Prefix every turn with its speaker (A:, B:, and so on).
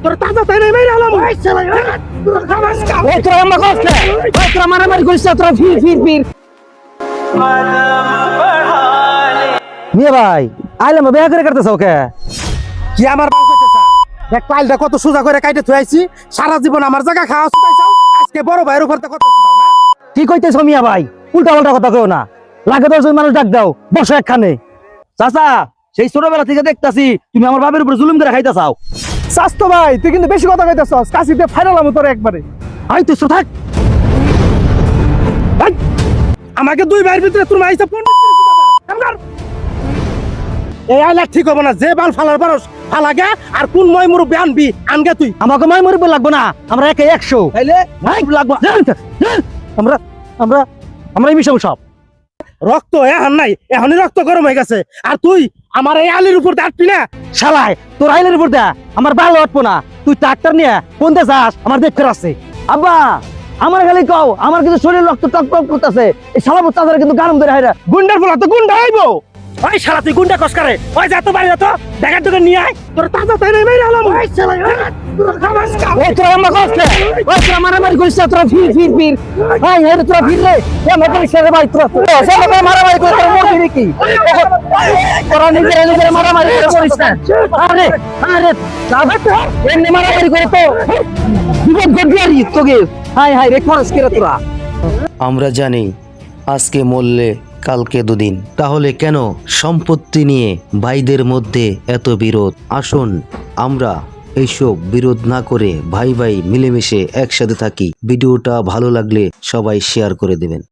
A: তোর তাজা তাই নাই মেরে আলাম ওই শালা তোর খাবাস কা
B: ওই তোরা আমা করছে ওই তোরা মারামারি করিস না, তোরা ফির ফির ফির মিয়া ভাই আইলাম বিয়া করে করতেছ ওকে
A: কি আমার বাল কইতেছা দেখ পাইলটা কত সোজা করে কাইটে থুইছি সারা জীবন আমার জায়গা খাওয়া সুতাইছাও আজকে বড় ভাইয়ের উপর কত সুতাও না
B: কি কইতেছ মিয়া ভাই? উল্টা পাল্টা কথা কইও না, লাগে 10 জন মানুষ ডাক দাও, বসো একখানে। চাচা সেই ছোটবেলা থেকে দেখতাছি তুমি আমার বাবার উপর জুলুম করে খাইতা চাও।
A: স্বাস্থ্য ভাই তুই কিন্তু বেশি কথা কইতেছস কাশিতে ফাইনালাম তোর একবারে
B: আই তুই থাক।
A: ভাই আমাকে দুই ভাইয়ের ভিতরে তোর মাইসা ফোন এই আইলা ঠিক হবে না, যে বাল ফালার পারস ফালাগে আর কোন মই মুরব্বি আনবি আনগে তুই
B: আমাকে মাই মরিব লাগবো না, আমরা একে 100 তাইলে মাই লাগবো। আমরা আমরা আমরা মিশাবো সব।
A: রক্ত এখন নাই, এখনই রক্ত গরম হয়ে গেছে আর তুই আমার এই আলির উপর দাঁড়বি না।
B: শালাই তোর আইলের উপর দা আমার ভালো উঠবো না, তুই ট্রাক্টর নিয়ে কোন দেশ যাস আমার দেখতে আছে। আব্বা আমার খালি কও, আমার কিন্তু শরীর রক্ত টক টক করতেছে, এই শালা মুস্তাজারে কিন্তু গারম ধরে হাইরা
A: গুন্ডার বলা তো গুন্ডা আইবো। ওই শালা তুই গুন্ডা কস করে ওই যা তো বাড়ি যা তো দেখার দোকান নিয়ে আয় তোর তাজা তাই নাই মেরে আলাম ওই শালা তোর খাবাস কা
B: ওই তোরা আমা করছে ওই তোরা মারামারি করিস না, তোরা ফির ফির ফির ভাই হে তোরা ফির রে এ মেকানিক সাহেব ভাই তোরা সবাই মারামারি করে তোরা মরবি নাকি? তোরা নিজেরা মারামারি করে মরিস না। আরে আরে যাবে তো এমনি মারামারি করে তো জীবন গড়বি আর তোকে। হাই হাই রে খরচ করে তোরা।
C: আমরা জানি আজকে মরলে কালকে দুদিন, তাহলে কেন সম্পত্তি নিয়ে ভাইদের মধ্যে এত বিরোধ? আসুন আমরা এইসব বিরোধ না করে ভাই ভাই মিলেমিশে একসাথে থাকি। ভিডিওটা ভালো লাগলে সবাই শেয়ার করে দেবেন।